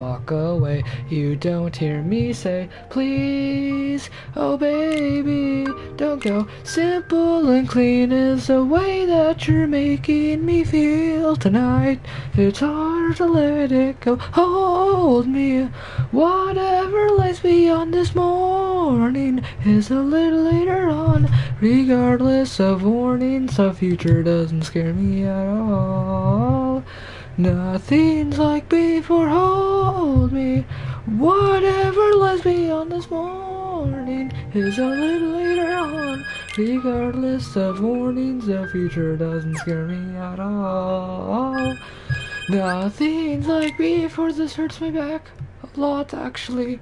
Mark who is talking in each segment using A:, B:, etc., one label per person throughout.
A: walk away. You don't hear me say, please, oh baby, don't go. Simple and clean is the way that you're making me feel tonight. It's hard to let it go. Hold me. Whatever lies beyond this morning is a little later on. Regardless of warnings, the future doesn't scare me at all. Nothing's like before, hold me. Whatever lies beyond this morning is a little later on. Regardless of warnings, the future doesn't scare me at all. Nothing's like before. This hurts my back a lot, actually.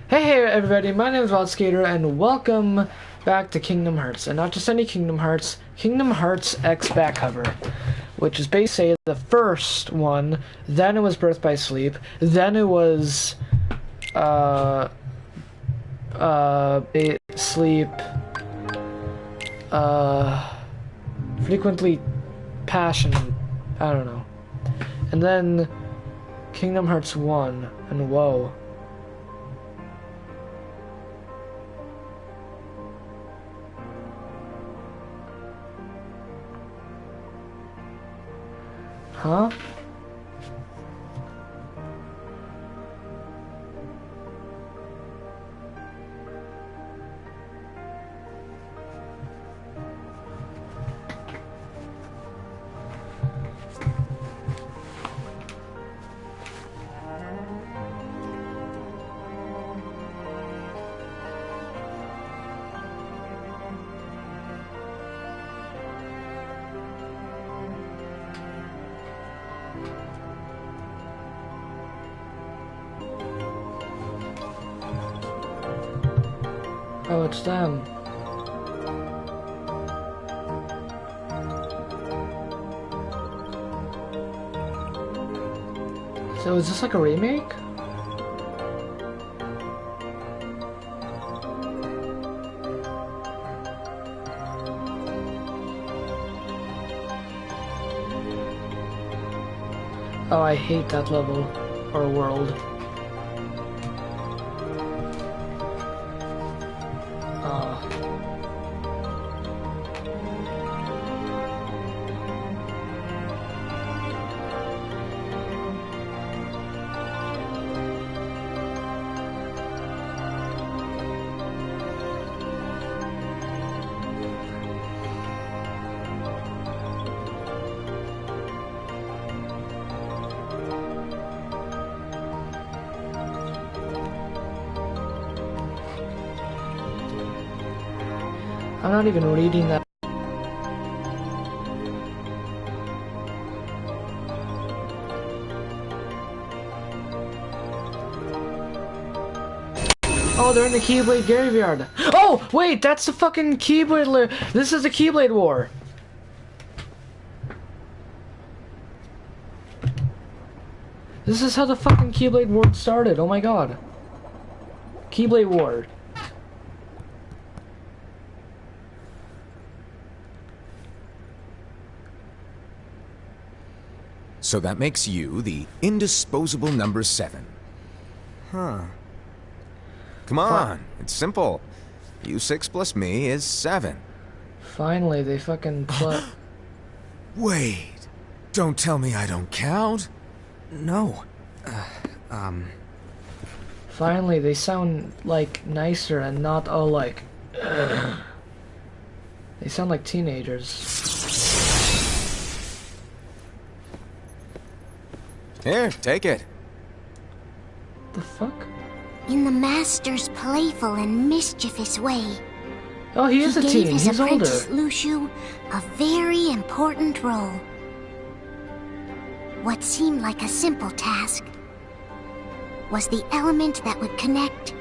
A: Hey everybody, my name is Wild Skater, and welcome back to Kingdom Hearts. And not just any Kingdom Hearts, Kingdom Hearts X back cover, which is basically the first one. Then it was Birth by Sleep. Then it was Sleep, Frequently Passion, I don't know. And then Kingdom Hearts 1, and whoa. Huh? Oh, it's them. So is this like a remake? Oh, I hate that level or world. I'm not even reading that. Oh, they're in the Keyblade graveyard. Oh, wait, that's the fucking Keyblade. This is the Keyblade War. This is how the fucking Keyblade War started. Oh my god. Keyblade War.
B: So that makes you the indisposable number 7. Huh. Come on, it's simple. You 6 plus me is 7.
A: Finally, they fucking put...
B: Wait. Don't tell me I don't count.
C: No.
A: Finally, they sound, like, nicer and not all like... Ugh. They sound like teenagers.
B: Here, take it.
A: The fuck?
D: In the Master's playful and mischievous way,
A: Oh, he is a teen.
D: gave his
A: He's older.
D: apprentice Luxu a very important role. What seemed like a simple task was the element that would connect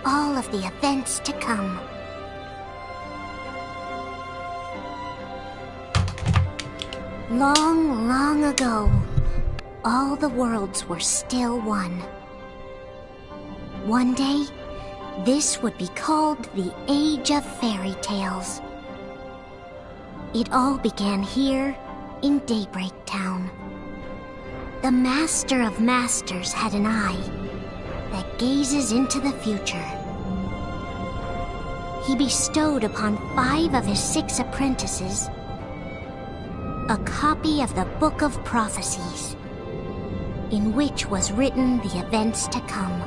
D: all of the events to come. Long, long ago, all the worlds were still one. One day, this would be called the Age of Fairy Tales. It all began here in Daybreak Town. The Master of Masters had an eye that gazes into the future. He bestowed upon 5 of his 6 apprentices a copy of the Book of Prophecies, in which was written the events to come.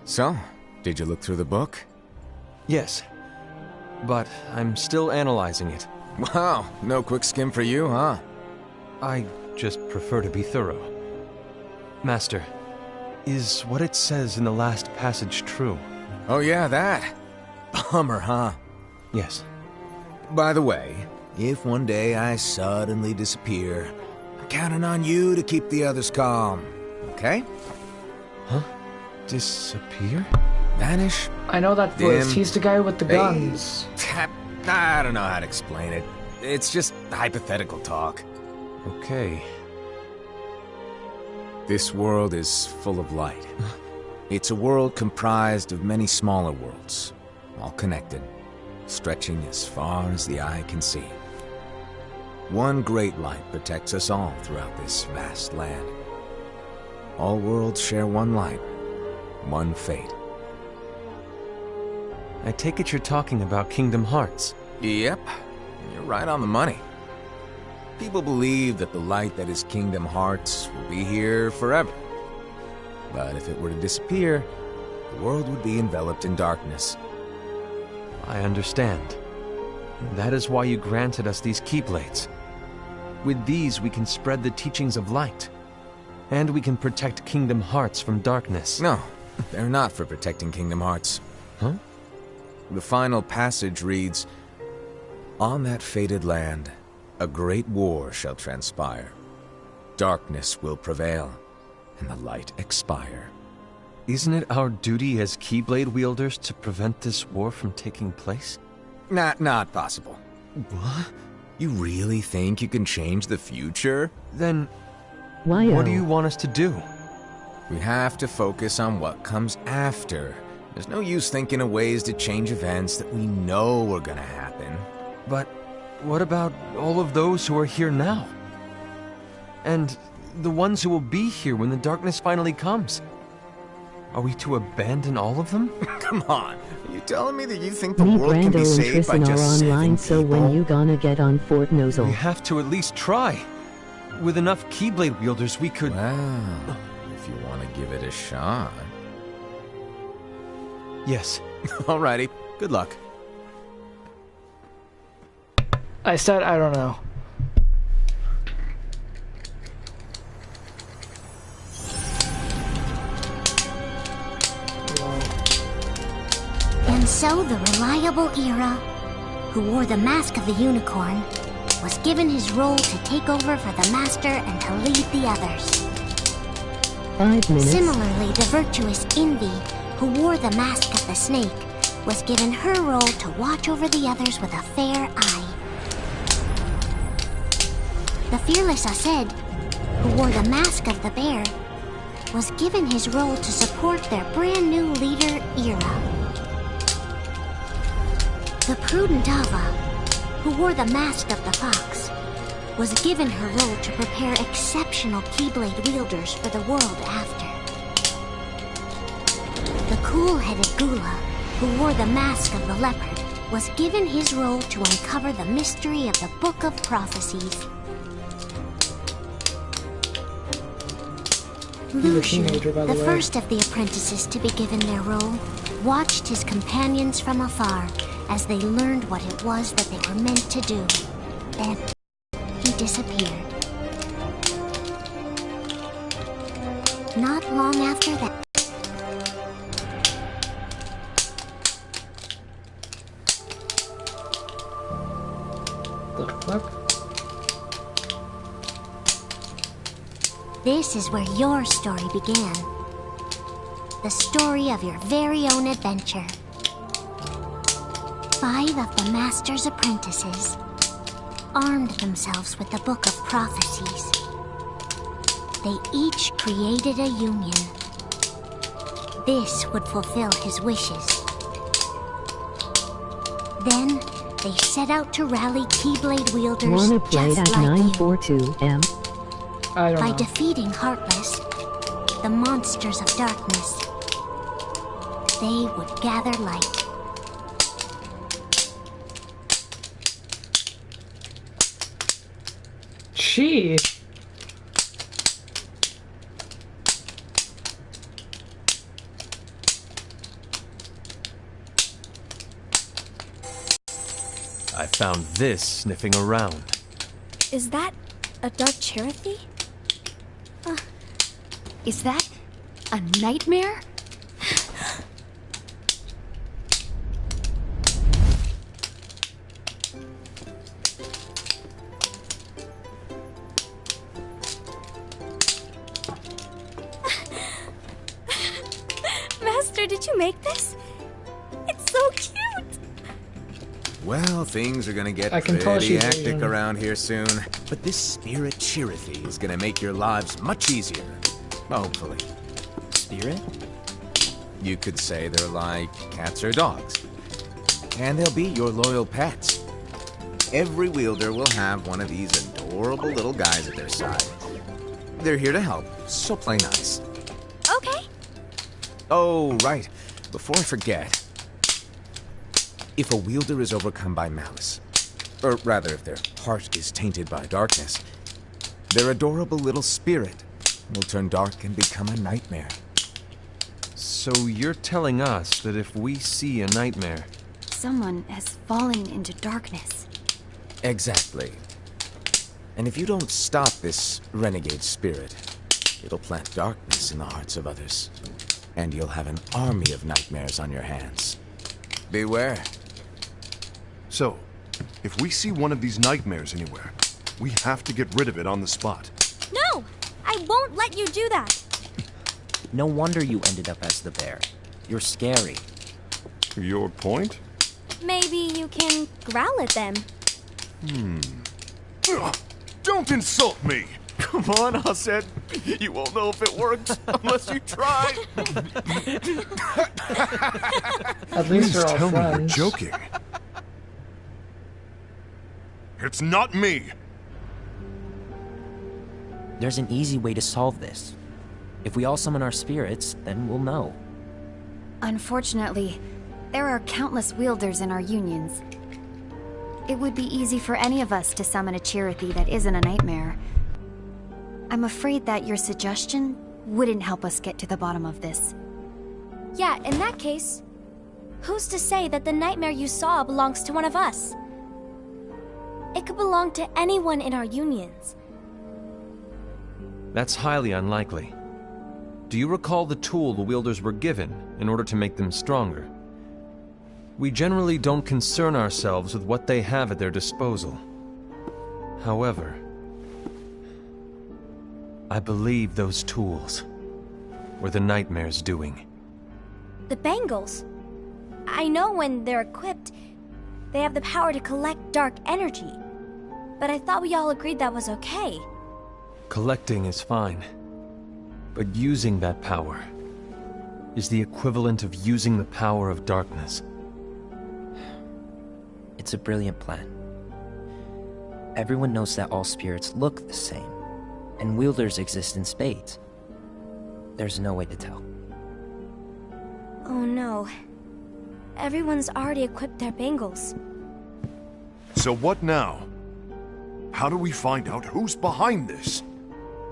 B: So, did you look through the book?
C: Yes, but I'm still analyzing it.
B: Wow, no quick skim for you, huh?
C: I just prefer to be thorough. Master, is what it says in the last passage true?
B: Oh yeah, that. Bummer, huh?
C: Yes.
B: By the way, if one day I suddenly disappear, I'm counting on you to keep the others calm, okay?
C: Huh? Disappear?
B: Vanish?
A: I know that voice.
B: Dim.
A: He's the guy with the
B: Hey.
A: guns.
B: I don't know how to explain it. It's just hypothetical talk.
C: Okay.
B: This world is full of light. It's a world comprised of many smaller worlds, all connected, stretching as far as the eye can see. One great light protects us all throughout this vast land. All worlds share one light, one fate.
C: I take it you're talking about Kingdom Hearts.
B: Yep, you're right on the money. People believe that the light that is Kingdom Hearts will be here forever. But if it were to disappear, the world would be enveloped in darkness.
C: I understand. That is why you granted us these Keyblades. With these, we can spread the teachings of light. And we can protect Kingdom Hearts from darkness.
B: No, they're not for protecting Kingdom Hearts.
C: Huh?
B: The final passage reads, "On that fated land, a great war shall transpire. Darkness will prevail, and the light expire."
C: Isn't it our duty as Keyblade wielders to prevent this war from taking place?
B: Not possible.
C: What?
B: You really think you can change the future?
C: Then,
E: Why?
C: what do you want us to do?
B: We have to focus on what comes after. There's no use thinking of ways to change events that we know are gonna happen.
C: But what about all of those who are here now? And the ones who will be here when the darkness finally comes? Are we to abandon all of them?
B: Come on, are you telling me that you think the
E: Me,
B: world can
E: Brando,
B: be
E: and
B: saved by
E: Tristan
B: just
E: are
B: 7
E: online, so when
B: people?
E: you gonna get on Fort
C: We
E: Nozzle?
C: have to at least try. With enough Keyblade wielders, we could...
B: Well, if you want to give it a shot.
C: Yes.
B: Alrighty, good luck.
A: I said I don't know.
D: And so the reliable Era, who wore the mask of the unicorn, was given his role to take over for the Master and to lead the others.
E: 5 minutes.
D: Similarly, the virtuous Envy, who wore the mask of the snake, was given her role to watch over the others with a fair eye. The fearless Aced, who wore the mask of the bear, was given his role to support their brand new leader, Era. The prudent Ava, who wore the mask of the fox, was given her role to prepare exceptional Keyblade wielders for the world after. The cool-headed Gula, who wore the mask of the leopard, was given his role to uncover the mystery of the Book of Prophecies.
A: He's a
D: Lucian,
A: teenager, by the
D: the
A: way.
D: first of the apprentices to be given their role, watched his companions from afar as they learned what it was that they were meant to do. Then, he disappeared. Not long after that,
A: The fuck?
D: this is where your story began. The story of your very own adventure. 5 of the Master's apprentices, armed themselves with the Book of Prophecies. They each created a union. This would fulfill his wishes. Then, they set out to rally Keyblade wielders
E: Wanna play
D: just
E: at
D: like you.
E: 942M?
A: I don't
D: By
A: know.
D: defeating Heartless, the monsters of darkness, they would gather light.
A: She.
C: I found this sniffing around.
F: Is that a Dark Cherokee? Is that a nightmare? Master, did you make this? It's so cute!
B: Well, things are gonna get
A: I can tell
B: pretty
A: she's
B: hectic
A: Asian.
B: around here soon. But this Spirit Chirithy is gonna make your lives much easier. Hopefully.
G: Spirit?
B: You could say they're like cats or dogs. And they'll be your loyal pets. Every wielder will have one of these adorable little guys at their side. They're here to help, so play nice.
F: Okay.
B: Oh, right. Before I forget. If a wielder is overcome by malice, or rather if their heart is tainted by darkness, their adorable little spirit will turn dark and become a nightmare.
C: So you're telling us that if we see a nightmare,
F: Someone has fallen into darkness.
B: Exactly. And if you don't stop this renegade spirit, it'll plant darkness in the hearts of others. And you'll have an army of nightmares on your hands. Beware.
H: So, if we see one of these nightmares anywhere, we have to get rid of it on the spot.
F: No! I won't let you do that!
G: No wonder you ended up as the bear. You're scary.
H: Your point?
F: Maybe you can growl at them.
H: Ugh, don't insult me!
C: come on, Hassan. You won't know if it works unless you try.
A: At least
H: Please
A: we're all
H: tell me you're
A: friends.
H: joking. It's not me!
G: There's an easy way to solve this. If we all summon our spirits, then we'll know.
F: Unfortunately, there are countless wielders in our unions. It would be easy for any of us to summon a Chirithy that isn't a nightmare. I'm afraid that your suggestion wouldn't help us get to the bottom of this.
I: Yeah, in that case, who's to say that the nightmare you saw belongs to one of us? It could belong to anyone in our unions.
C: That's highly unlikely. Do you recall the tool the wielders were given in order to make them stronger? We generally don't concern ourselves with what they have at their disposal. However, I believe those tools were the nightmare's doing.
I: The bangles. I know when they're equipped, they have the power to collect dark energy. But I thought we all agreed that was okay.
C: Collecting is fine, but using that power is the equivalent of using the power of darkness.
G: It's a brilliant plan. Everyone knows that all spirits look the same, and wielders exist in spades. There's no way to tell.
I: Oh no. Everyone's already equipped their bangles.
H: So what now? How do we find out who's behind this?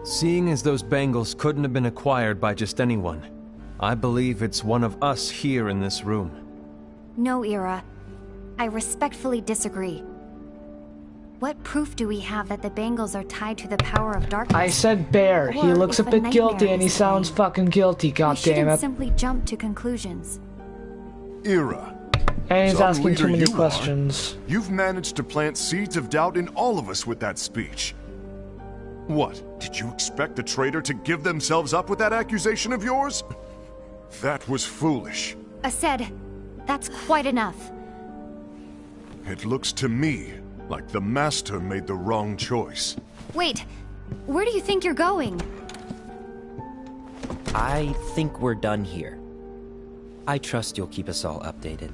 C: Seeing as those bangles couldn't have been acquired by just anyone, I believe it's one of us here in this room.
F: No, Ira. I respectfully disagree. What proof do we have that the bangles are tied to the power of darkness?
A: I said bear. He
F: Or
A: looks a
F: if a
A: bit guilty
F: nightmare
A: and he
F: is
A: sounds
F: playing.
A: fucking guilty,
F: We
A: god damn
F: shouldn't
A: it.
F: simply jump to conclusions.
H: Ira.
A: And he's
H: Some
A: asking too
H: leader
A: many
H: you are.
A: questions.
H: You've managed to plant seeds of doubt in all of us with that speech. What? Did you expect the traitor to give themselves up with that accusation of yours? That was foolish.
F: Ased, that's quite enough.
H: It looks to me Like the Master made the wrong choice.
F: Wait, where do you think you're going?
G: I think we're done here. I trust you'll keep us all updated.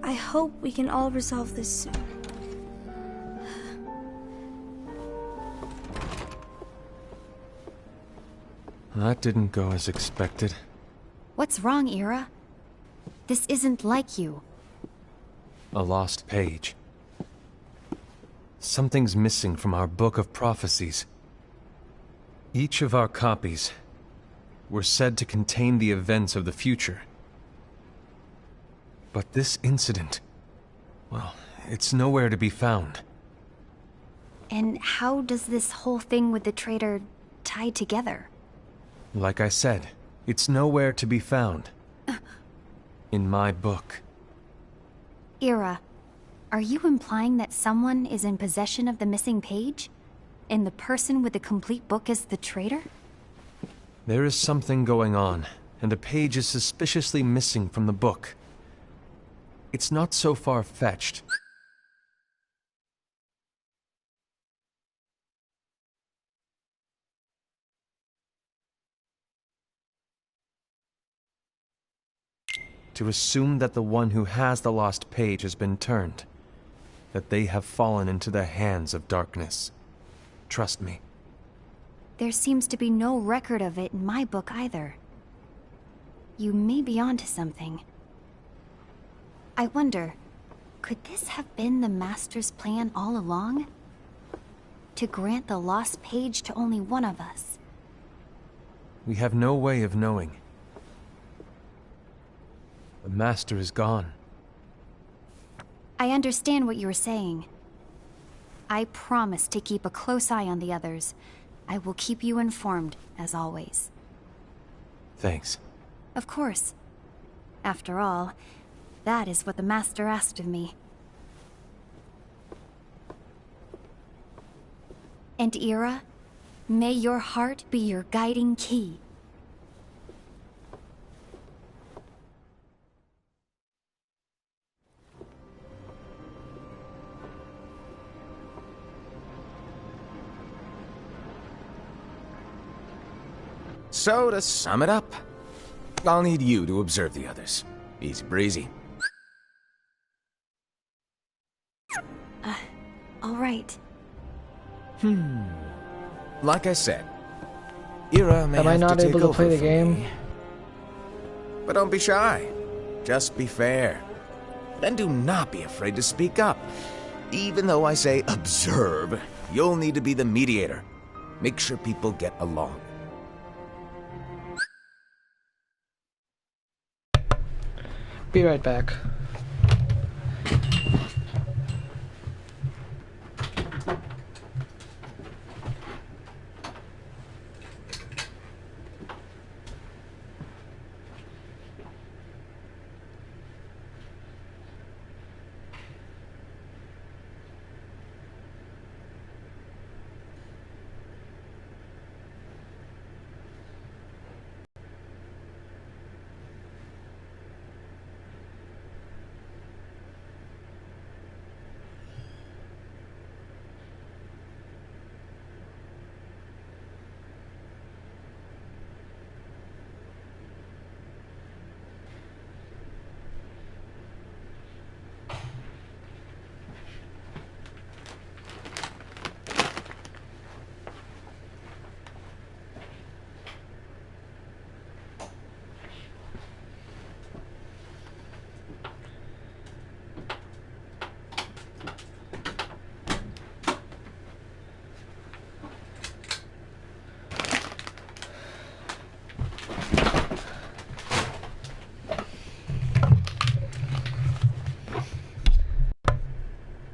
I: I hope we can all resolve this soon.
C: That didn't go as expected.
F: What's wrong, Ira? This isn't like you.
C: A lost page. Something's missing from our Book of Prophecies. Each of our copies were said to contain the events of the future. But this incident, well, it's nowhere to be found.
F: And how does this whole thing with the traitor tie together?
C: Like I said, it's nowhere to be found. In my book.
F: Ira, are you implying that someone is in possession of the missing page? And the person with the complete book is the traitor?
C: There is something going on, and a page is suspiciously missing from the book. It's not so far-fetched. To assume that the one who has the lost page has been turned, that they have fallen into the hands of darkness. Trust me.
F: There seems to be no record of it in my book either. You may be onto something. I wonder, could this have been the Master's plan all along? To grant the lost page to only one of us?
C: We have no way of knowing. The Master is gone.
F: I understand what you were saying. I promise to keep a close eye on the others. I will keep you informed, as always.
C: Thanks.
F: Of course. After all, that is what the Master asked of me. And Ira, may your heart be your guiding key.
B: So, to sum it up, I'll need you to observe the others. Easy breezy.
F: All right.
B: Like I said, Ira may
A: Am I
B: have
A: not
B: to take
A: able to
B: over
A: play the
B: for
A: game?
B: me. But don't be shy. Just be fair. And do not be afraid to speak up. Even though I say observe, you'll need to be the mediator. Make sure people get along.
A: Be right back.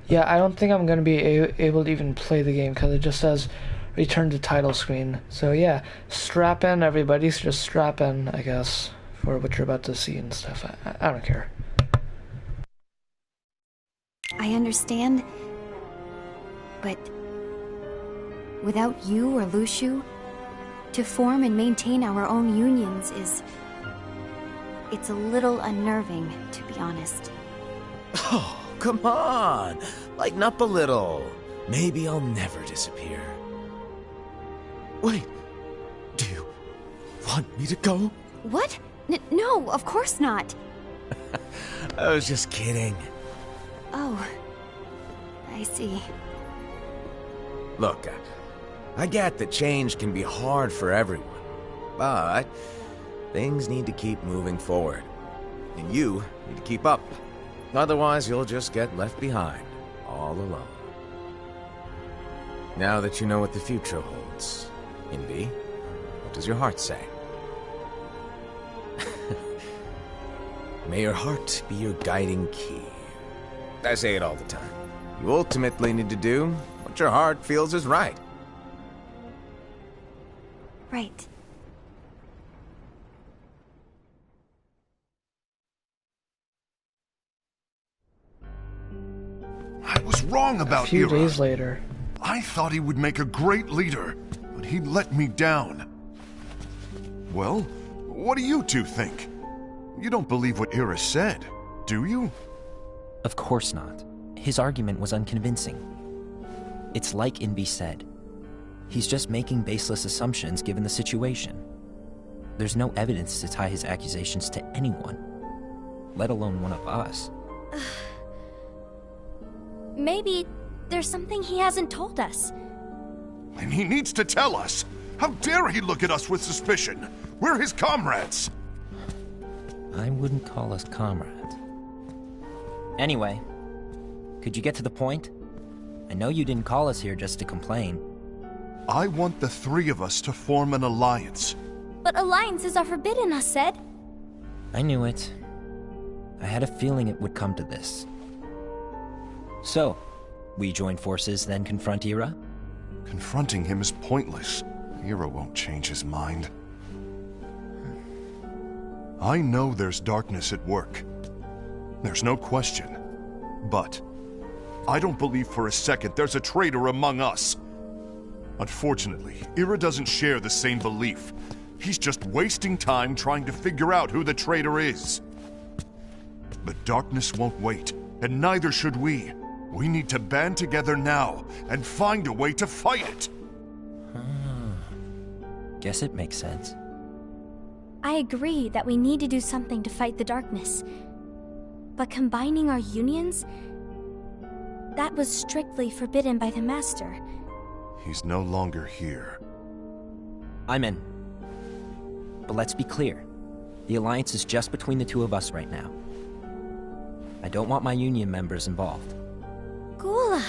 A: Yeah, I don't think I'm going to be able to even play the game because it just says return to title screen. So yeah, strap in everybody, just strap in, I guess, for what you're about to see and stuff. I don't care.
F: I understand, but without you or Luxu, to form and maintain our own unions is... It's a little unnerving, to be honest.
B: Oh, come on! Lighten up a little. Maybe I'll never disappear. Wait, do you want me to go?
F: What? No, of course not.
B: I was just kidding.
F: Oh, I see.
B: Look, I get that change can be hard for everyone, but things need to keep moving forward. And you need to keep up. Otherwise, you'll just get left behind, all alone. Now that you know what the future holds, Invi, what does your heart say? May your heart be your guiding key. I say it all the time. You ultimately need to do what your heart feels is right.
F: Right.
H: I was wrong about
A: A few
H: Ira.
A: days later.
H: I thought he would make a great leader, but he let me down. Well, what do you two think? You don't believe what Ira said, do you?
G: Of course not. His argument was unconvincing. It's like Invi said. He's just making baseless assumptions given the situation. There's no evidence to tie his accusations to anyone, let alone one of us.
I: Maybe there's something he hasn't told us.
H: And he needs to tell us. How dare he look at us with suspicion? We're his comrades.
G: I wouldn't call us comrades. Anyway, could you get to the point? I know you didn't call us here just to complain.
H: I want the three of us to form an alliance.
I: But alliances are forbidden, us said.
G: I knew it. I had a feeling it would come to this. So, we join forces, then confront Ira?
H: Confronting him is pointless. Ira won't change his mind. I know there's darkness at work. There's no question. But I don't believe for a second there's a traitor among us. Unfortunately, Ira doesn't share the same belief. He's just wasting time trying to figure out who the traitor is. But darkness won't wait, and neither should we. We need to band together now and find a way to fight it.
G: Guess it makes sense.
I: I agree that we need to do something to fight the darkness. But combining our unions? That was strictly forbidden by the Master.
H: He's no longer here.
G: I'm in. But let's be clear. The alliance is just between the two of us right now. I don't want my union members involved.
I: Gula!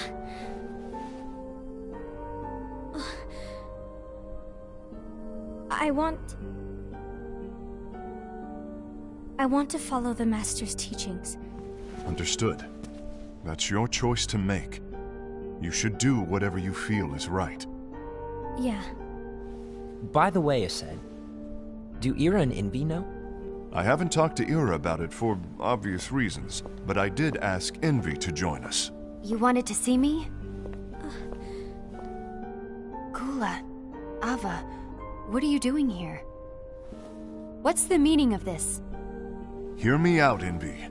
I: I want to follow the Master's teachings.
H: Understood. That's your choice to make. You should do whatever you feel is right.
I: Yeah.
G: By the way, Aced, do Ira and Invi know?
H: I haven't talked to Ira about it for obvious reasons, but I did ask Invi to join us.
F: You wanted to see me? Gula, Ava, what are you doing here? What's the meaning of this?
H: Hear me out, Invi.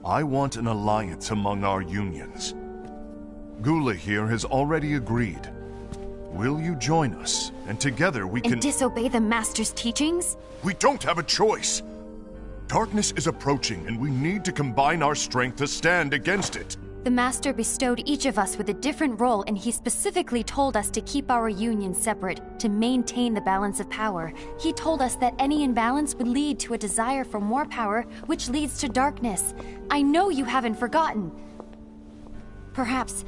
H: I want an alliance among our unions. Gula here has already agreed. Will you join us? And together we can...
F: And disobey the Master's teachings?
H: We don't have a choice! Darkness is approaching, and we need to combine our strength to stand against it.
F: The Master bestowed each of us with a different role, and he specifically told us to keep our union separate, to maintain the balance of power. He told us that any imbalance would lead to a desire for more power, which leads to darkness. I know you haven't forgotten. Perhaps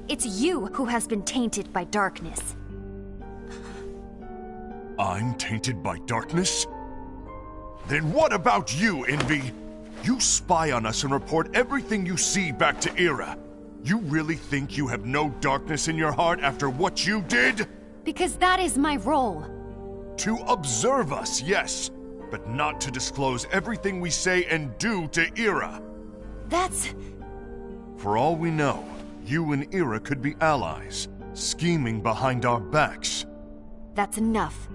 F: it's you who has been tainted by darkness.
H: I'm tainted by darkness? Then what about you, Invi? You spy on us and report everything you see back to Ira. You really think you have no darkness in your heart after what you did?
F: Because that is my role.
H: To observe us, yes, but not to disclose everything we say and do to Ira.
F: That's...
H: For all we know, you and Ira could be allies, scheming behind our backs.
F: That's enough.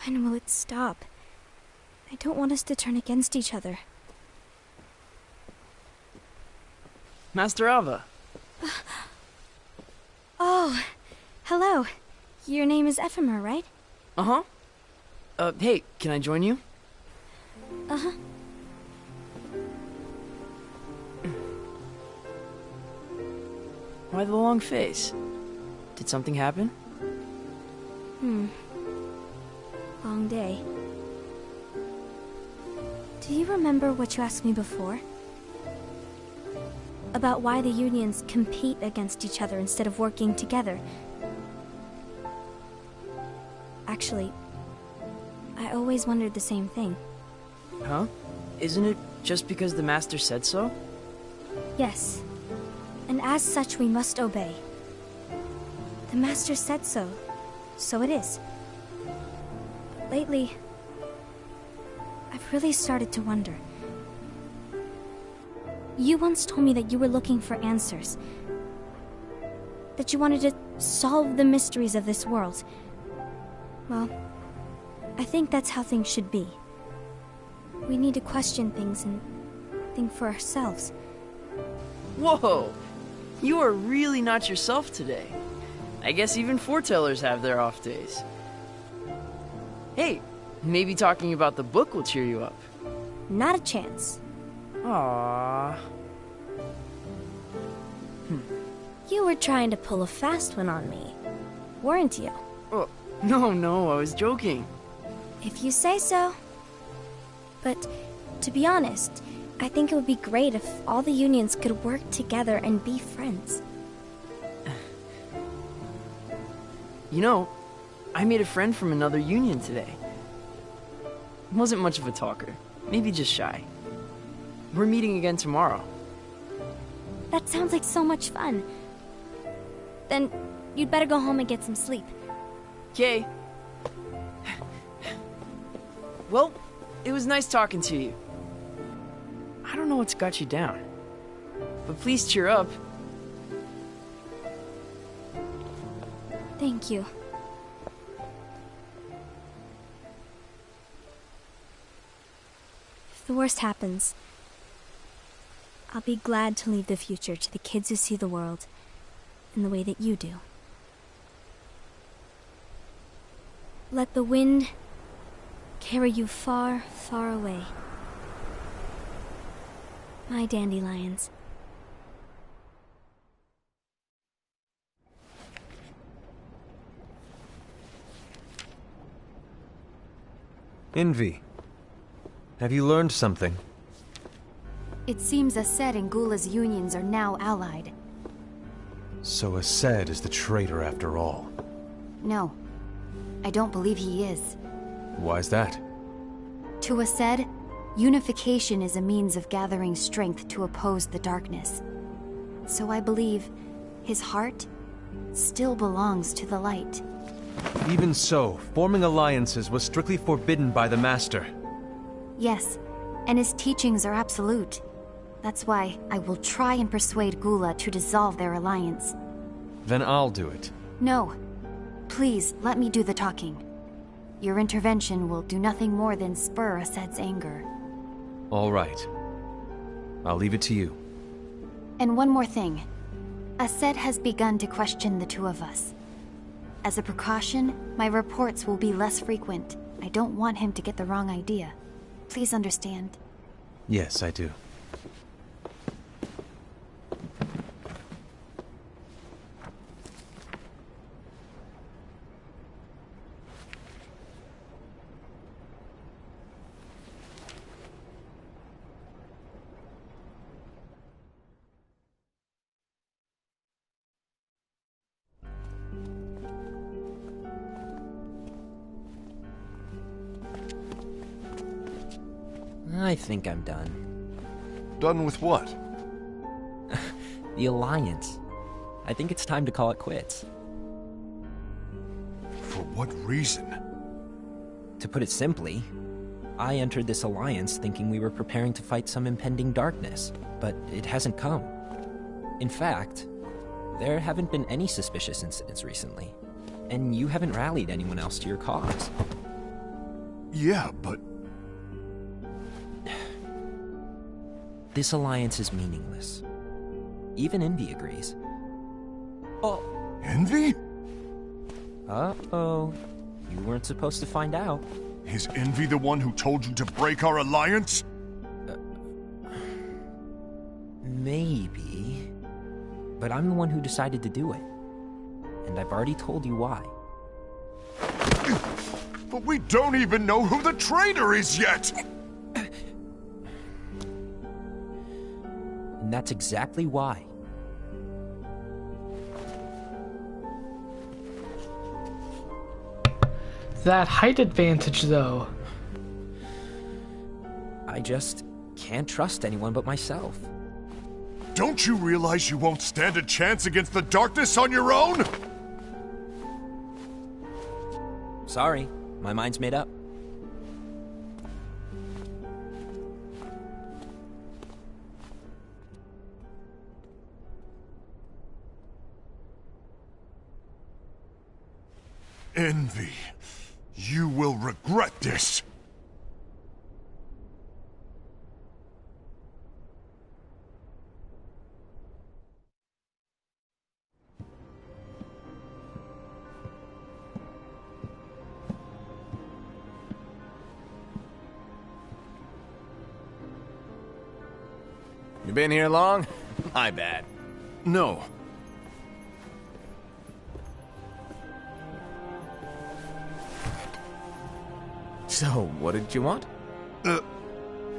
I: When will it stop? I don't want us to turn against each other.
J: Master Ava.
I: Oh, hello. Your name is Ephemer, right?
J: Uh-huh. Hey, can I join you?
I: Uh-huh.
J: Why the long face? Did something happen?
I: Long day. Do you remember what you asked me before? About why the unions compete against each other instead of working together. Actually, I always wondered the same thing.
J: Huh? Isn't it just because the Master said so?
I: Yes. And as such, we must obey. The Master said so, so it is. But lately, I've really started to wonder. You once told me that you were looking for answers. That you wanted to solve the mysteries of this world. Well, I think that's how things should be. We need to question things and think for ourselves.
J: Whoa! You are really not yourself today. I guess even foretellers have their off days. Hey, maybe talking about the book will cheer you up.
I: Not a chance.
J: Aww.
I: You were trying to pull a fast one on me, weren't you?
J: Oh, no, I was joking.
I: If you say so. But, to be honest, I think it would be great if all the unions could work together and be friends.
J: You know, I made a friend from another union today. Wasn't much of a talker, maybe just shy. We're meeting again tomorrow.
I: That sounds like so much fun. Then, you'd better go home and get some sleep.
J: Okay. Well, it was nice talking to you. I don't know what's got you down, but please cheer up.
I: Thank you. If the worst happens, I'll be glad to leave the future to the kids who see the world in the way that you do. Let the wind carry you far, far away. My dandelions.
C: Envy, have you learned something?
F: It seems Aced and Gula's unions are now allied.
C: So Aced is the traitor after all.
F: No, I don't believe he is.
C: Why's that?
F: To Aced, unification is a means of gathering strength to oppose the darkness. So I believe his heart still belongs to the light.
C: Even so, forming alliances was strictly forbidden by the Master.
F: Yes, and his teachings are absolute. That's why I will try and persuade Gula to dissolve their alliance.
C: Then I'll do it.
F: No. Please, let me do the talking. Your intervention will do nothing more than spur Aced's anger.
C: All right. I'll leave it to you.
F: And one more thing. Aced has begun to question the two of us. As a precaution, my reports will be less frequent. I don't want him to get the wrong idea. Please understand.
C: Yes, I do.
G: I think I'm done.
H: Done with what?
G: The Alliance. I think it's time to call it quits.
H: For what reason?
G: To put it simply, I entered this alliance thinking we were preparing to fight some impending darkness, but it hasn't come. In fact, there haven't been any suspicious incidents recently, and you haven't rallied anyone else to your cause.
H: Yeah, but...
G: This alliance is meaningless. Even Envy agrees. Oh.
H: Envy?
G: Uh-oh. You weren't supposed to find out.
H: Is Envy the one who told you to break our alliance?
G: Maybe. But I'm the one who decided to do it. And I've already told you why.
H: But we don't even know who the traitor is yet!
G: And that's exactly why.
A: That height advantage, though.
G: I just can't trust anyone but myself.
H: Don't you realize you won't stand a chance against the darkness on your own?
G: Sorry, my mind's made up.
H: Envy, you will regret this.
B: You been here long? My bad.
H: No.
B: So, what did you want?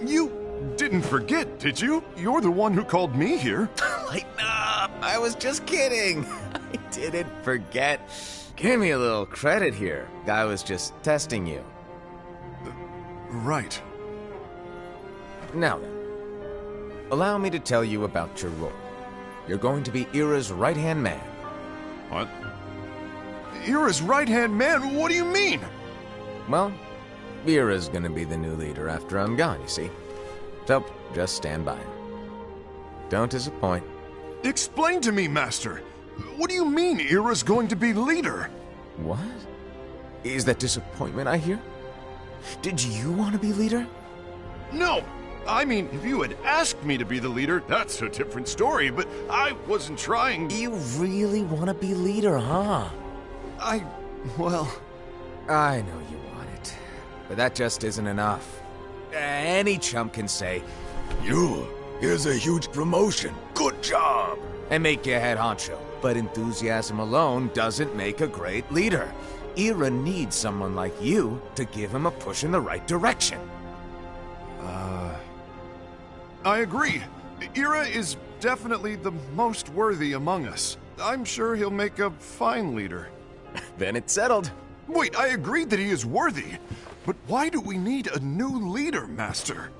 H: You didn't forget, did you? You're the one who called me here.
B: Lighten up! I was just kidding. I didn't forget. Give me a little credit here. Guy was just testing you.
H: Right.
B: Now then, allow me to tell you about your role. You're going to be Ira's right-hand man.
H: What? Ira's right-hand man? What do you mean?
B: Well, Ira's gonna be the new leader after I'm gone, you see. So, just stand by. Don't disappoint.
H: Explain to me, Master. What do you mean Ira's going to be leader?
B: What? Is that disappointment I hear? Did you want to be leader?
H: No! I mean, if you had asked me to be the leader, that's a different story, but I wasn't trying...
B: You really want to be leader, huh?
H: Well...
B: I know you want it, but that just isn't enough. Any chump can say, here's a huge promotion, good job, and make you head honcho. But enthusiasm alone doesn't make a great leader. Ira needs someone like you to give him a push in the right direction.
H: I agree. Ira is definitely the most worthy among us. I'm sure he'll make a fine leader.
B: Then it's settled.
H: Wait, I agreed that he is worthy. But why do we need a new leader, Master?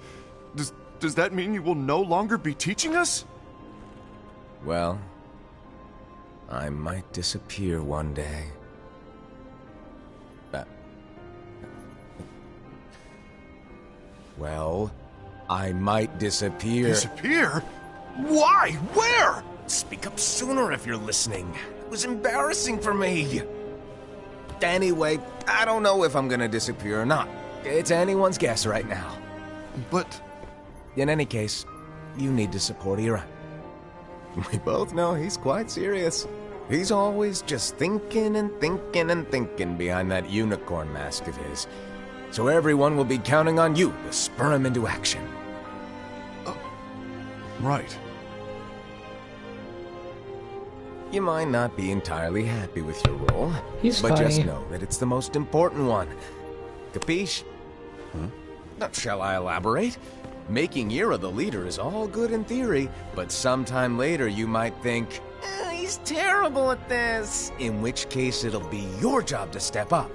H: Does that mean you will no longer be teaching us?
B: Well, I might disappear one day. Well, I might disappear.
H: Disappear? Why? Where?
B: Speak up sooner if you're listening. It was embarrassing for me. Anyway, I don't know if I'm gonna disappear or not. It's anyone's guess right now.
H: But...
B: In any case, you need to support Ira. We both know he's quite serious. He's always just thinking and thinking and thinking behind that unicorn mask of his. So everyone will be counting on you to spur him into action.
H: Right.
B: You might not be entirely happy with your role,
A: He's
B: but
A: funny.
B: just know that it's the most important one. Capiche? Shall I elaborate? Making Ira the leader is all good in theory, but sometime later you might think, he's terrible at this. In which case it'll be your job to step up.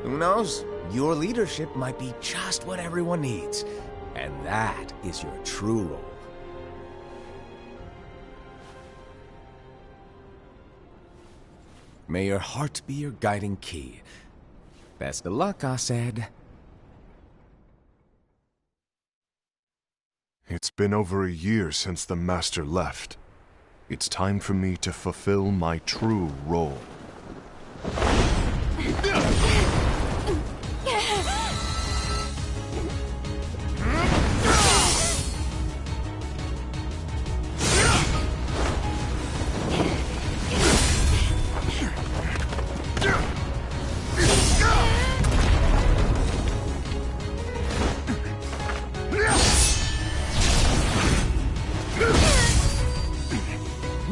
B: Who knows? Your leadership might be just what everyone needs. And that is your true role. May your heart be your guiding key. Best of luck, Asaad.
H: It's been over a year since the Master left. It's time for me to fulfill my true role.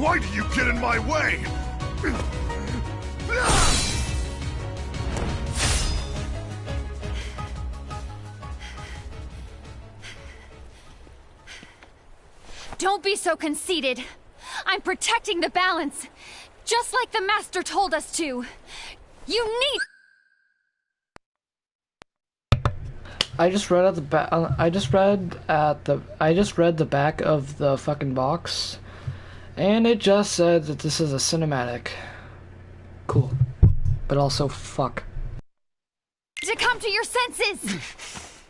H: Why do you get in my way?
F: Don't be so conceited. I'm protecting the balance, just like the Master told us to. You need...
A: I just read at the back. I just read the back of the fucking box, and it just said that this is a cinematic. Cool, but also fuck.
F: To come to your senses.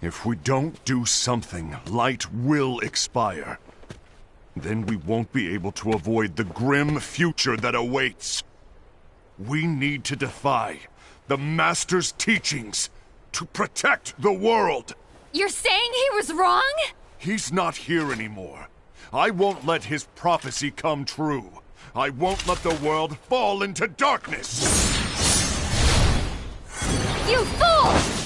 H: If we don't do something, light will expire. Then we won't be able to avoid the grim future that awaits. We need to defy the Master's teachings to protect the world.
F: You're saying he was wrong?
H: He's not here anymore. I won't let his prophecy come true. I won't let the world fall into darkness.
F: You fool!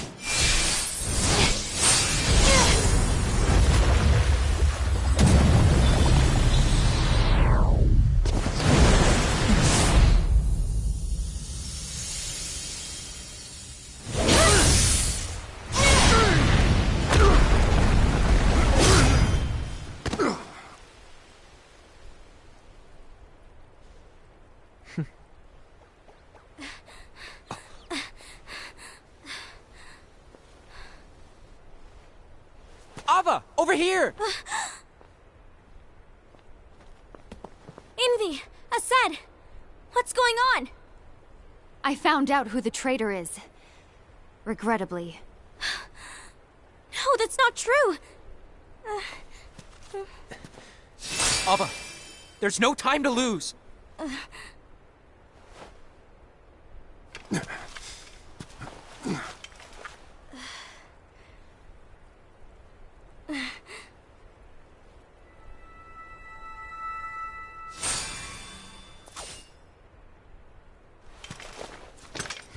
G: Ava, over here!
I: Envy! Aced! What's going on?
F: I found out who the traitor is. Regrettably.
I: No, that's not true!
G: Ava, there's no time to lose!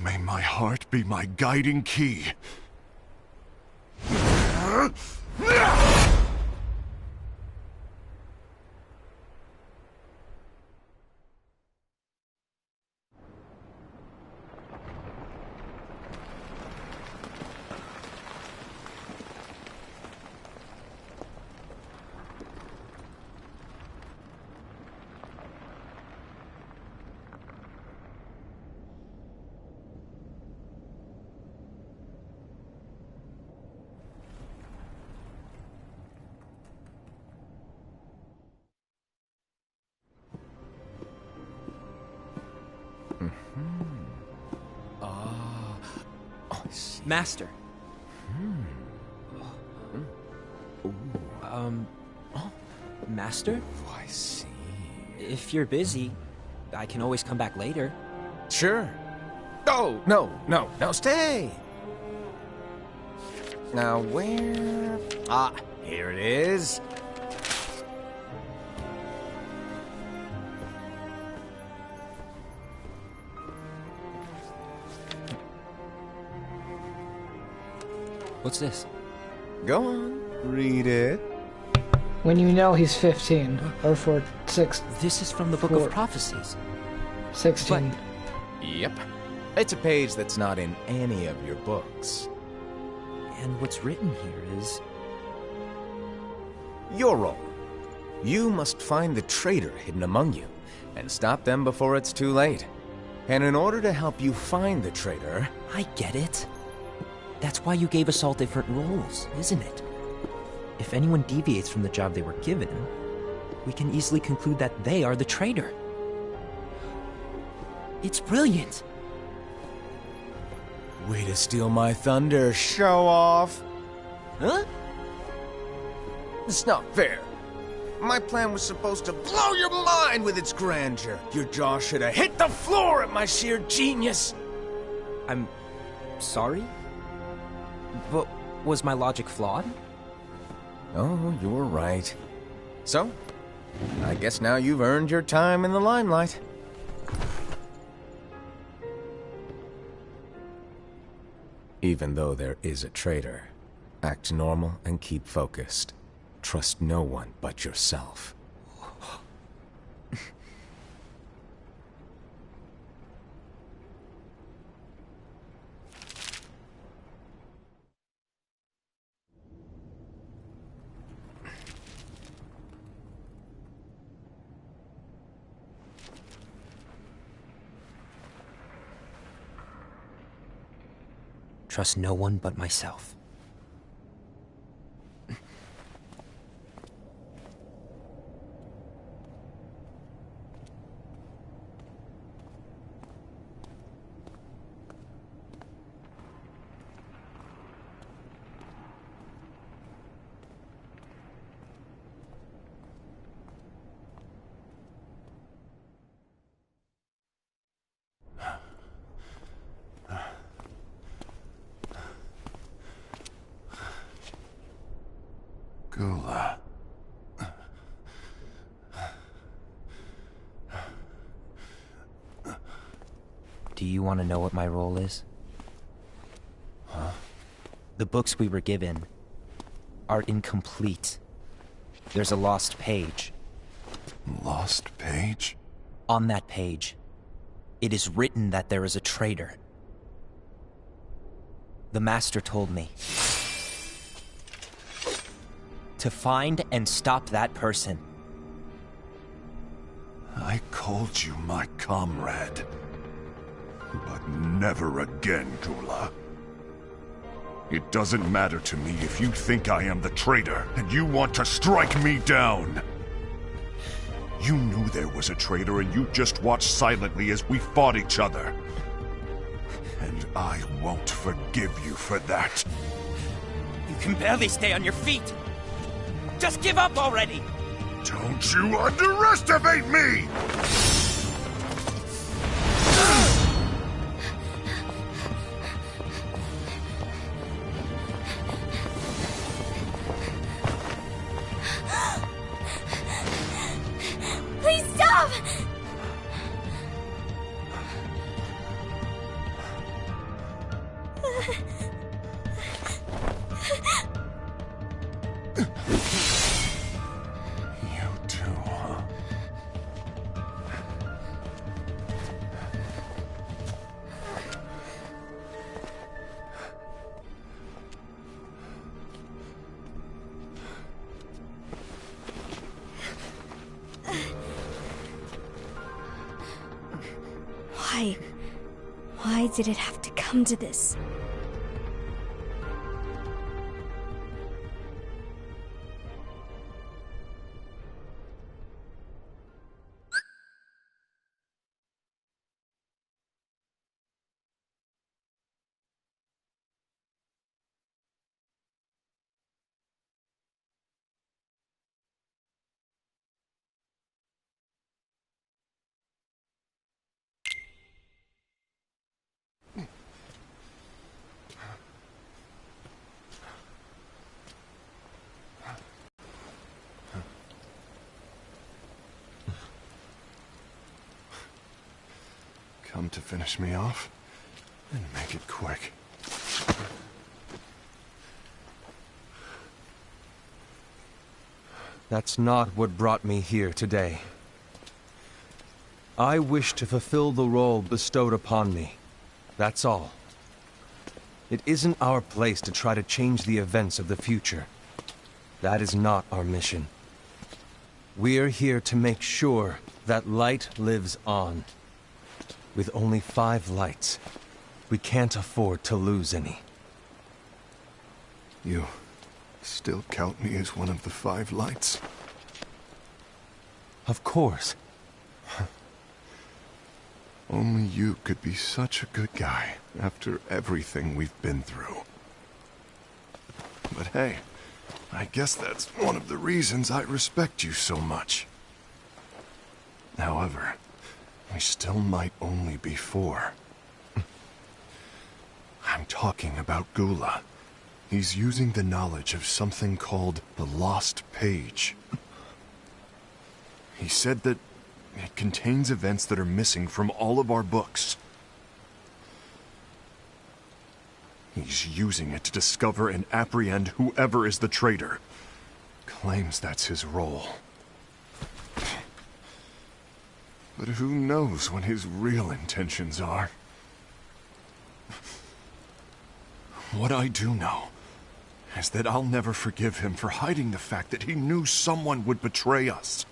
H: May my heart be my guiding key.
G: Master. Master?
B: Oh, I see.
G: If you're busy, I can always come back later.
B: Sure. Oh, no, stay! Now, where... Ah, here it is.
G: What's this?
B: Go on, read it.
A: When you know he's 15, or 6.
G: This is from the Book of Prophecies.
A: 16.
B: Yep. It's a page that's not in any of your books.
G: And what's written here is...
B: Your role. You must find the traitor hidden among you, and stop them before it's too late. And in order to help you find the traitor...
G: I get it. That's why you gave us all different roles, isn't it? If anyone deviates from the job they were given, we can easily conclude that they are the traitor. It's brilliant.
B: Way to steal my thunder, show off.
G: Huh?
B: It's not fair. My plan was supposed to blow your mind with its grandeur. Your jaw should have hit the floor at my sheer genius.
G: I'm sorry? But was my logic flawed?
B: Oh, you're right. So, I guess now you've earned your time in the limelight. Even though there is a traitor. Act normal and keep focused. Trust no one but yourself.
G: Trust no one but myself.
H: Gula.
G: Do you want to know what my role is?
H: Huh?
G: The books we were given are incomplete. There's a lost page.
H: Lost page?
G: On that page, it is written that there is a traitor. The Master told me to find and stop that person.
H: I called you my comrade. But never again, Gula. It doesn't matter to me if you think I am the traitor, and you want to strike me down. You knew there was a traitor, and you just watched silently as we fought each other. And I won't forgive you for that.
G: You can barely stay on your feet. Just give up already!
H: Don't you underestimate me!
I: Please stop!
H: You too, huh?
I: Why did it have to come to this?
H: Come to finish me off? Then make it quick.
C: That's not what brought me here today. I wish to fulfill the role bestowed upon me. That's all. It isn't our place to try to change the events of the future. That is not our mission. We're here to make sure that light lives on. With only 5 lights, we can't afford to lose any.
H: You still count me as one of the 5 lights?
C: Of course.
H: Only you could be such a good guy after everything we've been through. But hey, I guess that's one of the reasons I respect you so much. However, we still might only be 4. I'm talking about Gula. He's using the knowledge of something called the Lost Page. He said that it contains events that are missing from all of our books. He's using it to discover and apprehend whoever is the traitor. Claims that's his role. But who knows what his real intentions are? What I do know is that I'll never forgive him for hiding the fact that he knew someone would betray us.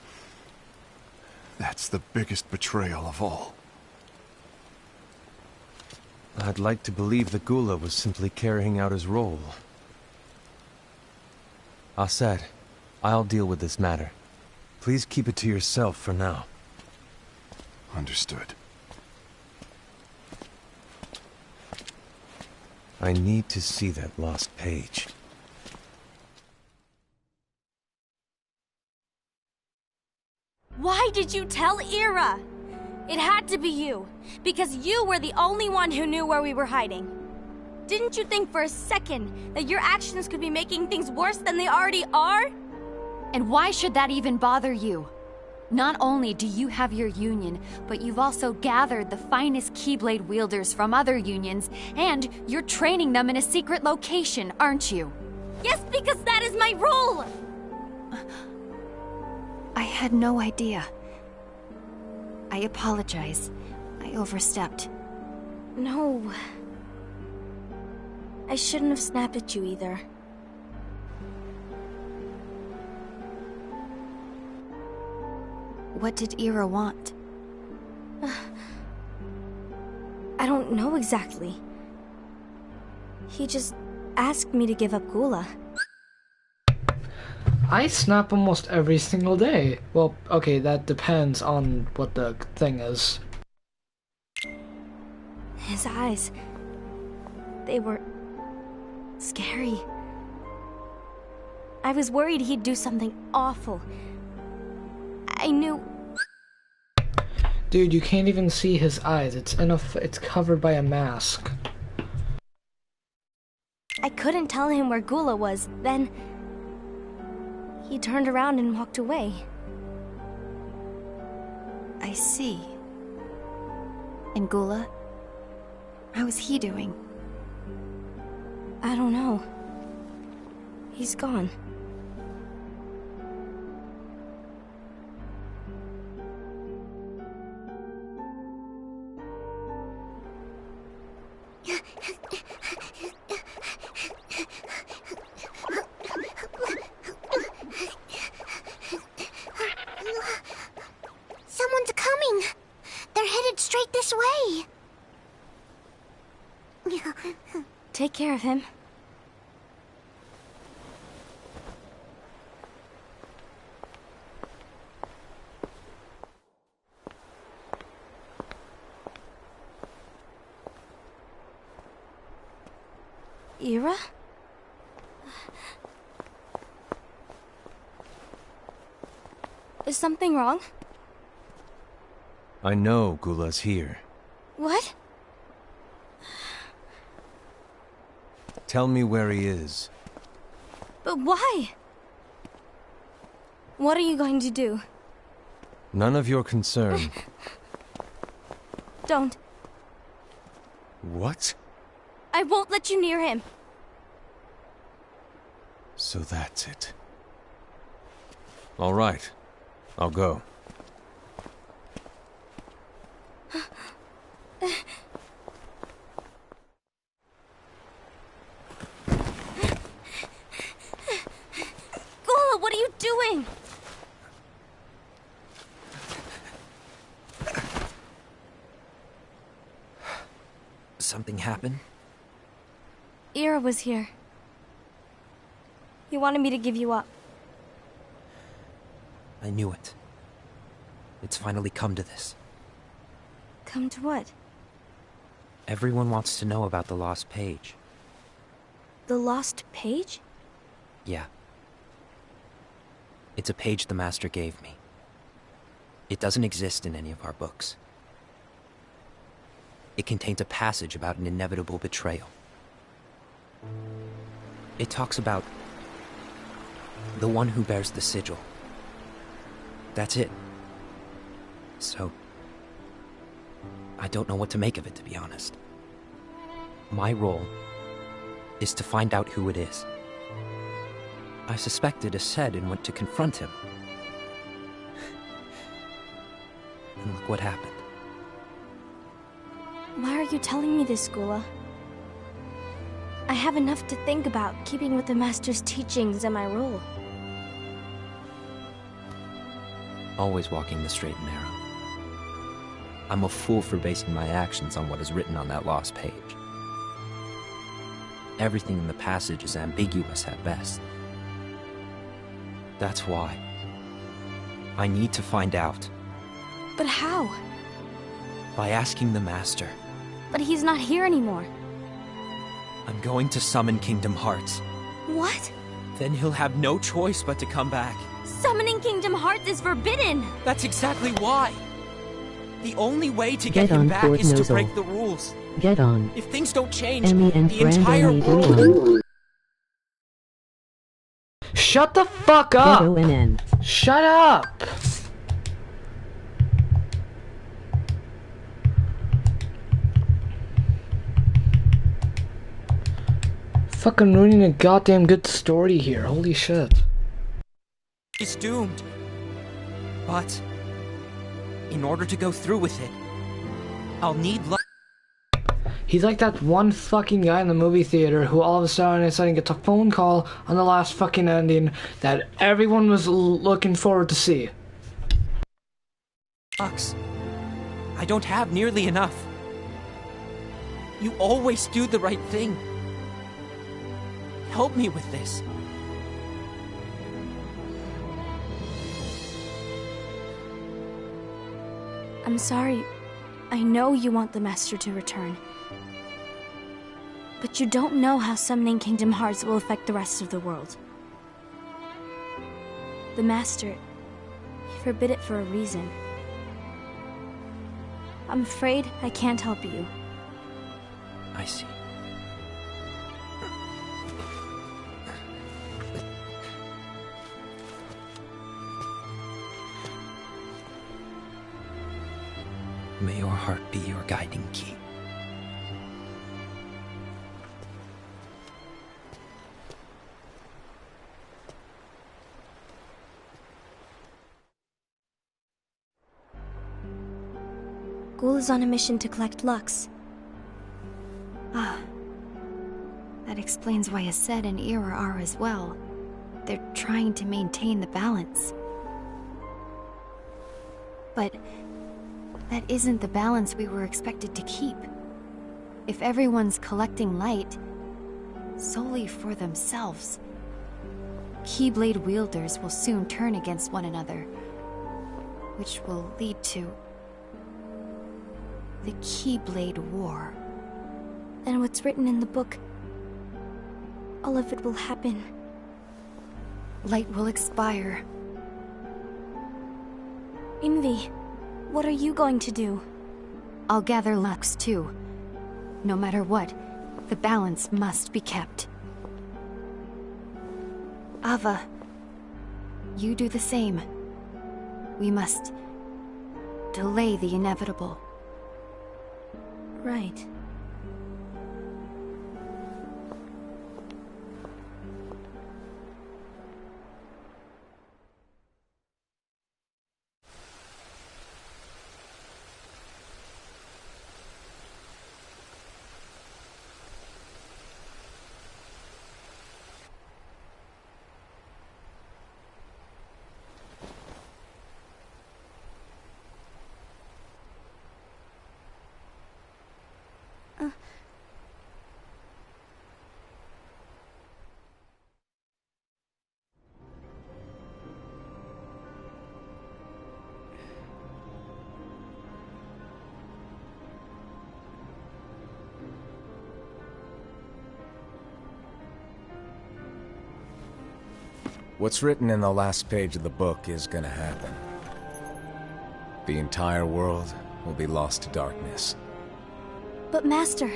H: That's the biggest betrayal of all.
C: I'd like to believe that Gula was simply carrying out his role. Aset, I'll deal with this matter. Please keep it to yourself for now.
H: Understood.
C: I need to see that lost page.
I: Why did you tell Ira? It had to be you, because you were the only one who knew where we were hiding. Didn't you think for a second that your actions could be making things worse than they already are?
F: And why should that even bother you? Not only do you have your union, but you've also gathered the finest Keyblade wielders from other unions, and you're training them in a secret location, aren't you?
I: Yes, because that is my role!
F: I had no idea. I apologize. I overstepped.
I: No. I shouldn't have snapped at you either.
F: What did Ira want?
I: I don't know exactly. He just asked me to give up Gula.
A: I snap almost every single day. Well, okay, that depends on what the thing is.
I: His eyes... they were... scary. I was worried he'd do something awful. I knew...
A: Dude, you can't even see his eyes. It's covered by a mask.
I: I couldn't tell him where Gula was. Then... he turned around and walked away.
F: I see. And Gula? How is he doing?
I: I don't know. He's gone.
D: Someone's coming! They're headed straight this way!
I: Take care of him. Ira? Is something wrong?
C: I know Gula's here.
I: What?
C: Tell me where he is.
I: But why? What are you going to do?
C: None of your concern.
I: Don't.
C: What?
I: I won't let you near him.
C: So that's it. All right. I'll go.
I: Gula, what are you doing?
G: Something happened?
I: Ira was here. He wanted me to give you up.
G: I knew it. It's finally come to this.
I: Come to what?
G: Everyone wants to know about the lost page.
I: The lost page?
G: Yeah. It's a page the Master gave me. It doesn't exist in any of our books. It contains a passage about an inevitable betrayal. It talks about the one who bears the sigil. That's it. So, I don't know what to make of it, to be honest. My role is to find out who it is. I suspected Aced and went to confront him. And look what happened.
I: Why are you telling me this, Gula? I have enough to think about, keeping with the Master's teachings and my role.
G: Always walking the straight and narrow. I'm a fool for basing my actions on what is written on that lost page. Everything in the passage is ambiguous at best. That's why. I need to find out.
I: But how?
G: By asking the Master.
I: But he's not here anymore.
G: I'm going to summon Kingdom Hearts.
I: What?
G: Then he'll have no choice but to come back.
I: Summoning Kingdom Hearts is forbidden!
G: That's exactly why! The only way to get him back is to break the rules.
E: Get on.
G: If things don't change,
E: Emmy and
G: the entire world...
A: Shut the fuck up!
E: N.
A: Shut up! Fucking ruining a goddamn good story here, holy shit.
G: It's doomed. But, in order to go through with it, I'll need luck.
A: He's like that one fucking guy in the movie theater who all of a sudden gets a phone call on the last fucking ending that everyone was looking forward to see.
G: Lux, I don't have nearly enough. You always do the right thing. Help me with this.
I: I'm sorry. I know you want the Master to return. But you don't know how summoning Kingdom Hearts will affect the rest of the world. The Master, he forbid it for a reason. I'm afraid I can't help you.
G: I see. May your heart be your guiding key.
I: Ghoul is on a mission to collect Lux.
F: Ah. That explains why Aced and Ira are as well. They're trying to maintain the balance. But that isn't the balance we were expected to keep. If everyone's collecting light solely for themselves, Keyblade wielders will soon turn against one another, which will lead to the Keyblade War.
I: And what's written in the book, all of it will happen.
F: Light will expire.
I: Envy, what are you going to do?
F: I'll gather Lux too. No matter what, the balance must be kept. Ava, you do the same. We must delay the inevitable.
I: Right.
B: What's written in the last page of the book is gonna happen. The entire world will be lost to darkness.
I: But Master,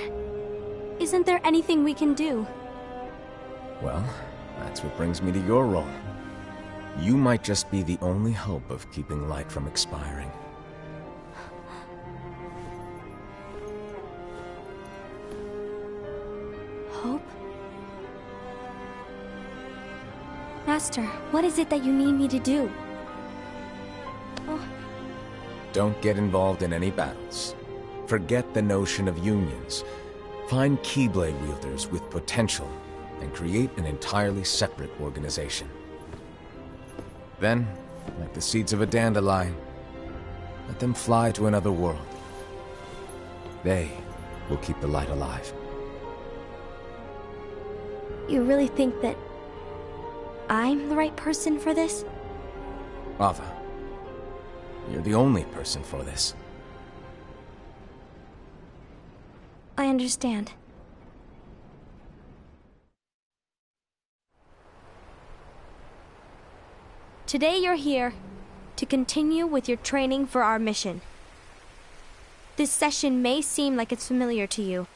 I: isn't there anything we can do?
B: Well, that's what brings me to your role. You might just be the only hope of keeping light from expiring.
I: Hope? Master, what is it that you need me to do? Oh.
B: Don't get involved in any battles. Forget the notion of unions. Find Keyblade wielders with potential and create an entirely separate organization. Then, like the seeds of a dandelion, let them fly to another world. They will keep the light alive.
I: You really think that I'm the right person for this?
B: Ava, you're the only person for this.
I: I understand. Today you're here to continue with your training for our mission. This session may seem like it's familiar to you,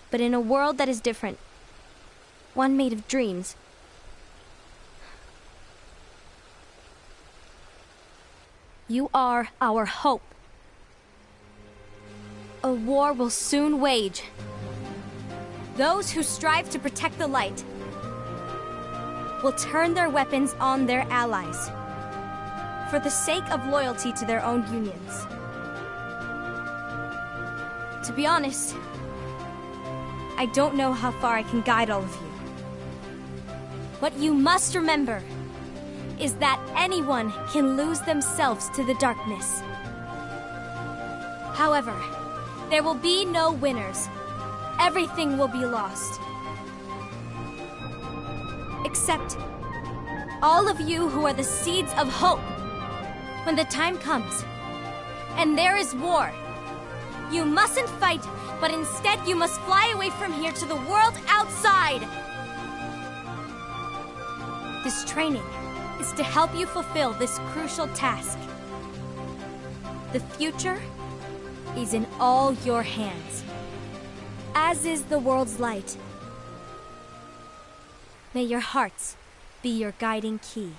I: but in a world that is different, one made of dreams, you are our hope. A war will soon wage. Those who strive to protect the light will turn their weapons on their allies for the sake of loyalty to their own unions. To be honest, I don't know how far I can guide all of you. What you must remember is that anyone can lose themselves to the darkness. However, there will be no winners. Everything will be lost. Except all of you who are the seeds of hope. When the time comes, and there is war, you mustn't fight, but instead you must fly away from here to the world outside. This training is to help you fulfill this crucial task. The future is in all your hands, as is the world's light. May your hearts be your guiding key.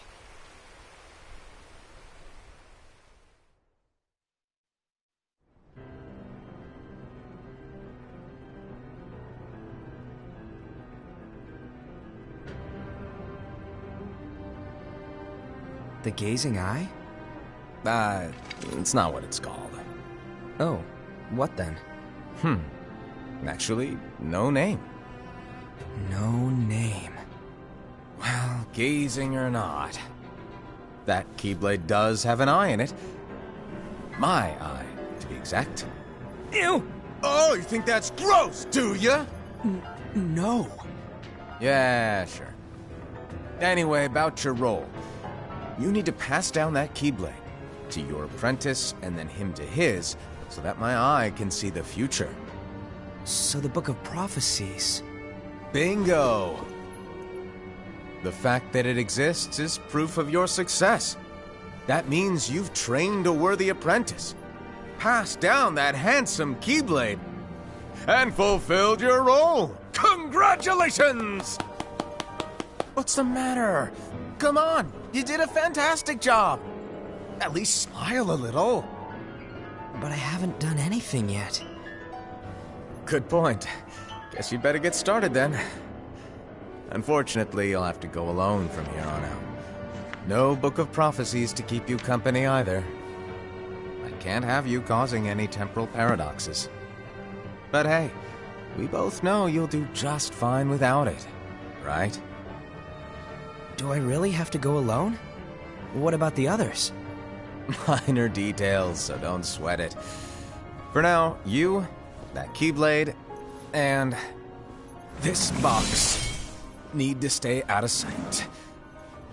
G: The Gazing Eye?
B: It's not what it's called.
G: Oh, what then?
B: Actually, no name.
G: No name.
B: Well, gazing or not, that Keyblade does have an eye in it. My eye, to be exact.
G: Ew!
B: Oh, you think that's gross, do ya?
G: No.
B: Yeah, sure. Anyway, about your role. You need to pass down that Keyblade to your apprentice and then him to his, so that my eye can see the future.
G: So the Book of Prophecies...
B: Bingo! The fact that it exists is proof of your success. That means you've trained a worthy apprentice, passed down that handsome Keyblade, and fulfilled your role. Congratulations! What's the matter? Come on, you did a fantastic job. At least smile a little.
G: But I haven't done anything yet.
B: Good point. Guess you'd better get started then. Unfortunately, you'll have to go alone from here on out. No Book of Prophecies to keep you company either. I can't have you causing any temporal paradoxes. But hey, we both know you'll do just fine without it, right?
G: Do I really have to go alone? What about the others?
B: Minor details, so don't sweat it. For now, you, that Keyblade, and this box need to stay out of sight.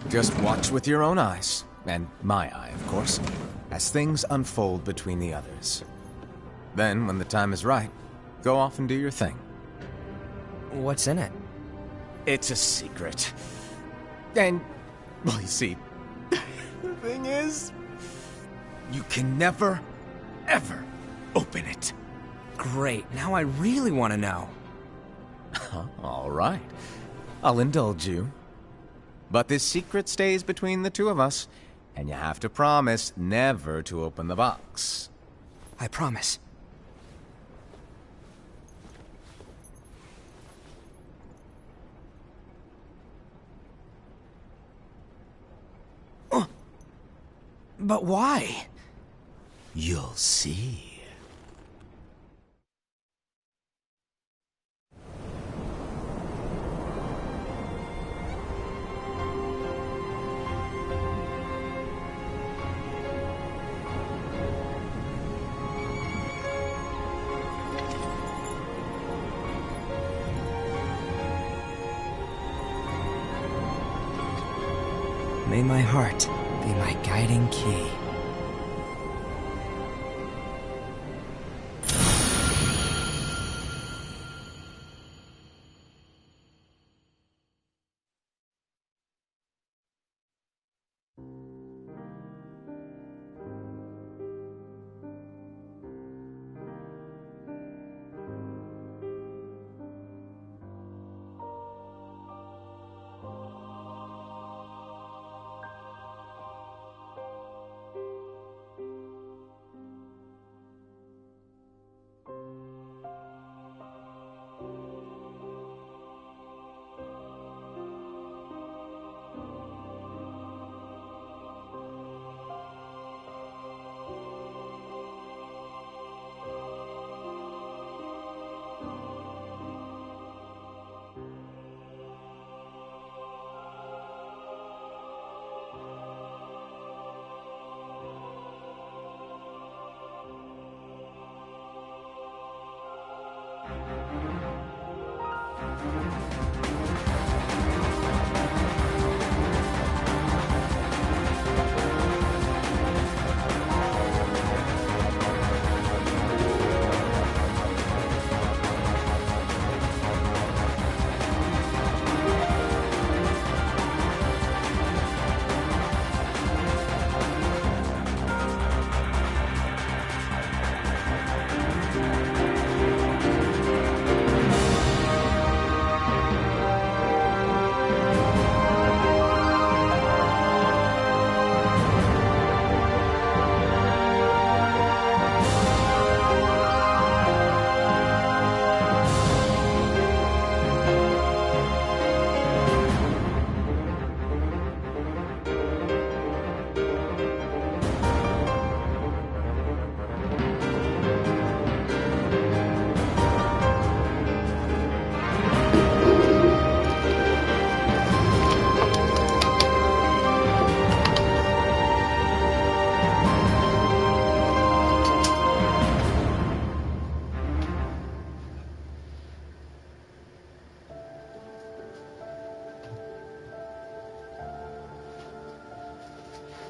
B: Just watch with your own eyes, and my eye, of course, as things unfold between the others. Then, when the time is right, go off and do your thing.
G: What's in it?
B: It's a secret. And, well, you see, the thing is, you can never, ever open it.
G: Great, now I really want to know.
B: All right. I'll indulge you. But this secret stays between the two of us, and you have to promise never to open the box.
G: I promise.
B: But why? You'll see. May my heart be my guiding key.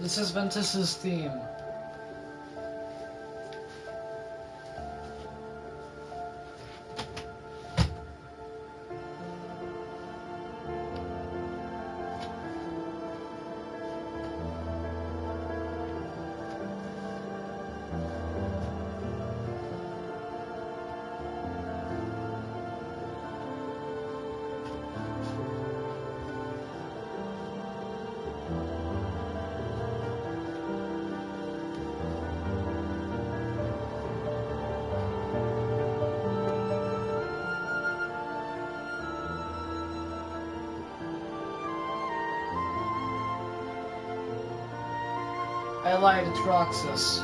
A: This is Ventus's theme. I lied, it's Roxas.